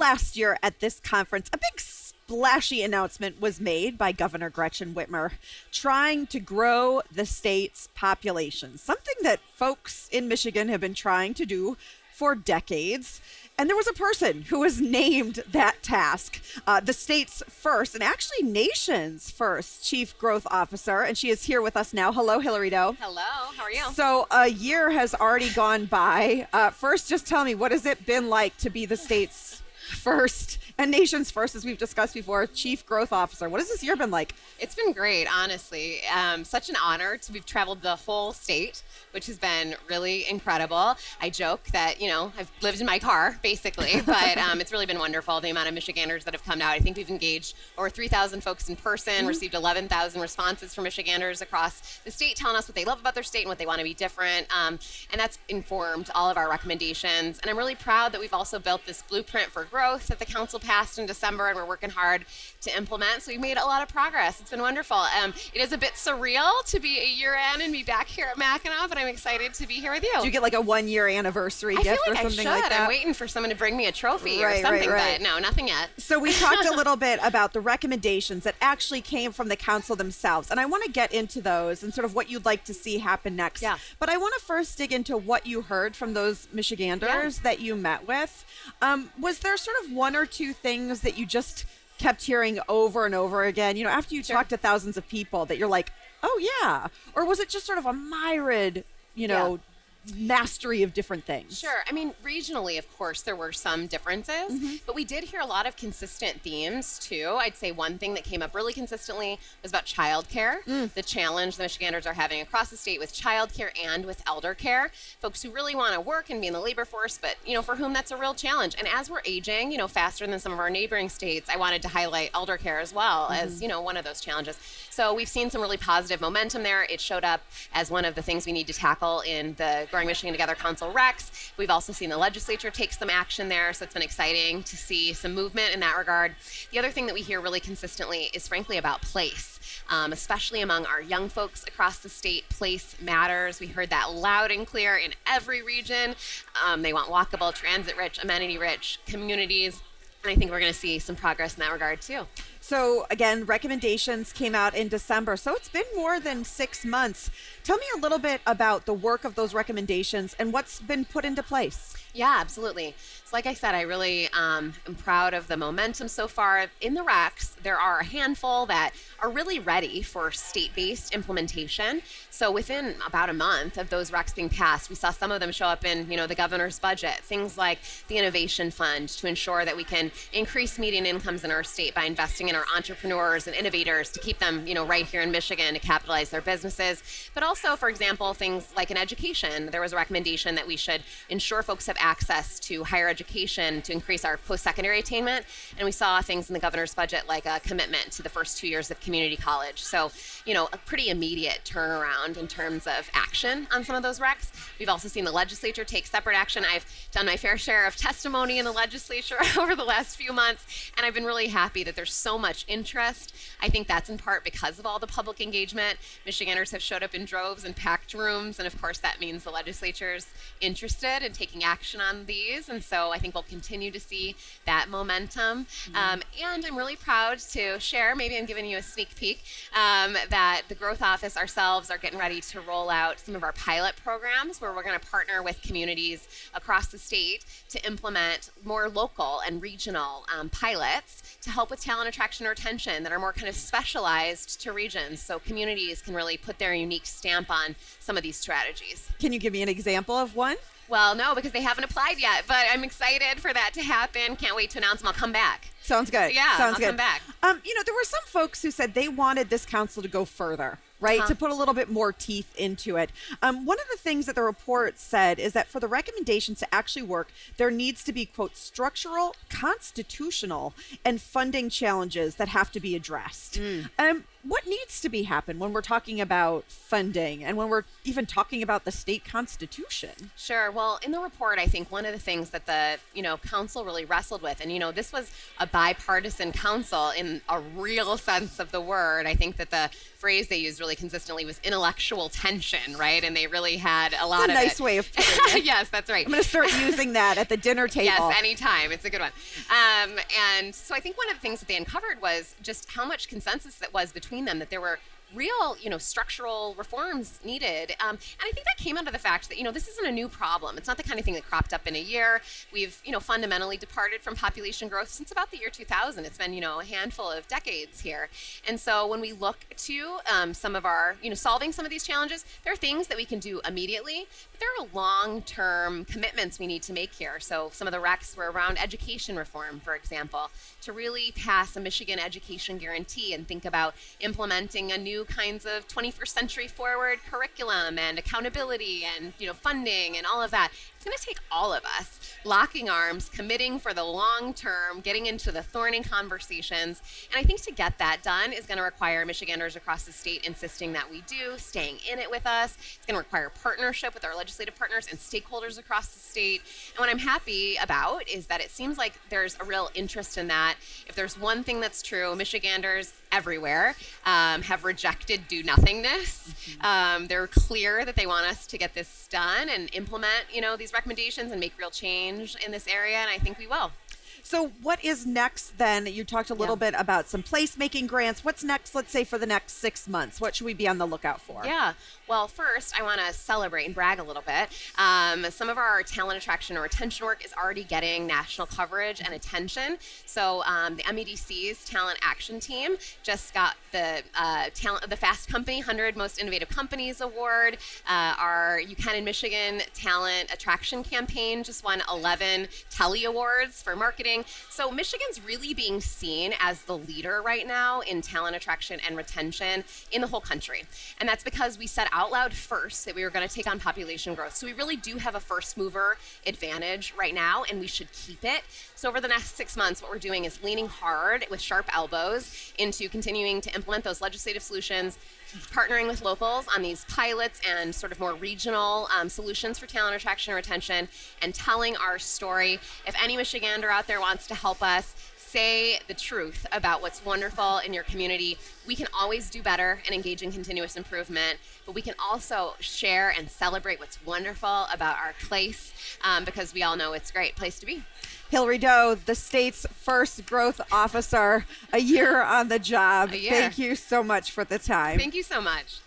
last year at this conference, a big splashy announcement was made by Governor Gretchen Whitmer trying to grow the state's population, something that folks in Michigan have been trying to do for decades. And there was a person who was named that task, the state's first, and actually nation's first, chief growth officer. And she is here with us now. Hello, Hilary Doe. Hello, how are you? So a year has already gone by. First, just tell me, what has it been like to be the state's first and nation's first, as we've discussed before, chief growth officer? What has this year been like? It's been great, honestly. Such an honor we've traveled the whole state, which has been really incredible. I joke that, I've lived in my car, basically, but it's really been wonderful, the amount of Michiganders that have come out. I think we've engaged over 3,000 folks in person, received 11,000 responses from Michiganders across the state telling us what they love about their state and what they want to be different, and that's informed all of our recommendations. And I'm really proud that we've also built this blueprint for growth that the council passed in December, and we're working hard to implement. So we've made a lot of progress. It's been wonderful. It is a bit surreal to be a year in and be back here at Mackinac, but I'm excited to be here with you. Do you get like a 1-year anniversary gift or something like that? I'm waiting for someone to bring me a trophy or something, but no, nothing yet. So we talked a little bit about the recommendations that actually came from the council themselves, and I want to get into those and sort of what you'd like to see happen next. Yeah. But I want to first dig into what you heard from those Michiganders that you met with. Was there sort of one or two things that you just kept hearing over and over again, after you talked to thousands of people, that you're like, oh yeah? Or was it just sort of a myriad, mastery of different things? Sure. I mean, regionally, of course, there were some differences, but we did hear a lot of consistent themes, too. I'd say one thing that came up really consistently was about childcare, the challenge the Michiganders are having across the state with childcare and with elder care. Folks who really want to work and be in the labor force, but, for whom that's a real challenge. And as we're aging, faster than some of our neighboring states, I wanted to highlight elder care as well as, one of those challenges. So we've seen some really positive momentum there. It showed up as one of the things we need to tackle in the Growing Michigan Together Council Recs. We've also seen the legislature take some action there, so it's been exciting to see some movement in that regard. The other thing that we hear really consistently is frankly about place, especially among our young folks across the state. Place matters. We heard that loud and clear in every region. They want walkable, transit-rich, amenity-rich communities. And I think we're going to see some progress in that regard, too. So, again, recommendations came out in December. So it's been more than 6 months. Tell me a little bit about the work of those recommendations and what's been put into place. Yeah, absolutely. So like I said, I really am proud of the momentum so far. In the recs, there are a handful that are really ready for state-based implementation. So within about a month of those recs being passed, we saw some of them show up in, the governor's budget. Things like the Innovation Fund to ensure that we can increase median incomes in our state by investing in our entrepreneurs and innovators to keep them, right here in Michigan to capitalize their businesses. But also, for example, things like in education, there was a recommendation that we should ensure folks have access to higher education to increase our post-secondary attainment. And we saw things in the governor's budget like a commitment to the first 2 years of community college. So, a pretty immediate turnaround in terms of action on some of those recs. We've also seen the legislature take separate action. I've done my fair share of testimony in the legislature over the last few months, and I've been really happy that there's so much interest. I think that's in part because of all the public engagement. Michiganders have showed up in droves and packed rooms, and of course that means the legislature's interested in taking action on these, and so I think we'll continue to see that momentum. And I'm really proud to share, maybe I'm giving you a sneak peek, that the Growth Office ourselves are getting ready to roll out some of our pilot programs where we're going to partner with communities across the state to implement more local and regional pilots to help with talent attraction or retention that are more kind of specialized to regions, so communities can really put their unique stamp on some of these strategies. Can you give me an example of one? Well, no, because they haven't applied yet, but I'm excited for that to happen. Can't wait to announce them. I'll come back. Sounds good. Yeah, Sounds I'll good. come back. There were some folks who said they wanted this council to go further, right? To put a little bit more teeth into it. One of the things that the report said is that for the recommendations to actually work, there needs to be, quote, structural, constitutional, and funding challenges that have to be addressed. what needs to be happen when we're talking about funding and when we're even talking about the state constitution? Sure. Well, in the report, I think one of the things that the, council really wrestled with, and, this was a bipartisan council in a real sense of the word. I think that the phrase they used really consistently was intellectual tension, right? And they really had a lot of nice way of putting it. Yes, that's right. I'm going to start using that at the dinner table. Yes, anytime. It's a good one. And so I think one of the things that they uncovered was just how much consensus that was between them, that there were real, structural reforms needed. And I think that came out of the fact that, this isn't a new problem. It's not the kind of thing that cropped up in a year. We've, fundamentally departed from population growth since about the year 2000. It's been, a handful of decades here. And so when we look to some of our, solving some of these challenges, there are things that we can do immediately, but there are long-term commitments we need to make here. So some of the recs were around education reform, for example, to really pass a Michigan education guarantee and think about implementing a new kinds of 21st century forward curriculum and accountability and funding and all of that. It's going to take all of us locking arms, committing for the long term, getting into the thorny conversations. And I think to get that done is going to require Michiganders across the state insisting that we do, staying in it with us. It's going to require partnership with our legislative partners and stakeholders across the state. And what I'm happy about is that it seems like there's a real interest in that. If there's one thing that's true, Michiganders everywhere have rejected do-nothingness. They're clear that they want us to get this done and implement, these recommendations and make real change in this area, and I think we will. So what is next then? You talked a little bit about some placemaking grants. What's next, let's say, for the next 6 months? What should we be on the lookout for? Yeah. Well, first, I want to celebrate and brag a little bit. Some of our talent attraction or retention work is already getting national coverage and attention. So the MEDC's Talent Action Team just got the Fast Company 100 Most Innovative Companies Award. Our You Can in Michigan Talent Attraction Campaign just won 11 Telly Awards for marketing. So Michigan's really being seen as the leader right now in talent attraction and retention in the whole country. And that's because we said out loud first that we were going to take on population growth. So we really do have a first mover advantage right now, and we should keep it. So over the next 6 months, what we're doing is leaning hard with sharp elbows into continuing to implement those legislative solutions, partnering with locals on these pilots and sort of more regional solutions for talent attraction and retention, and telling our story. If any Michigander out there wants to help us say the truth about what's wonderful in your community, we can always do better and engage in continuous improvement, but we can also share and celebrate what's wonderful about our place because we all know it's a great place to be. Hilary Doe, the state's first growth officer, a year on the job. A year. Thank you so much for the time. Thank you so much.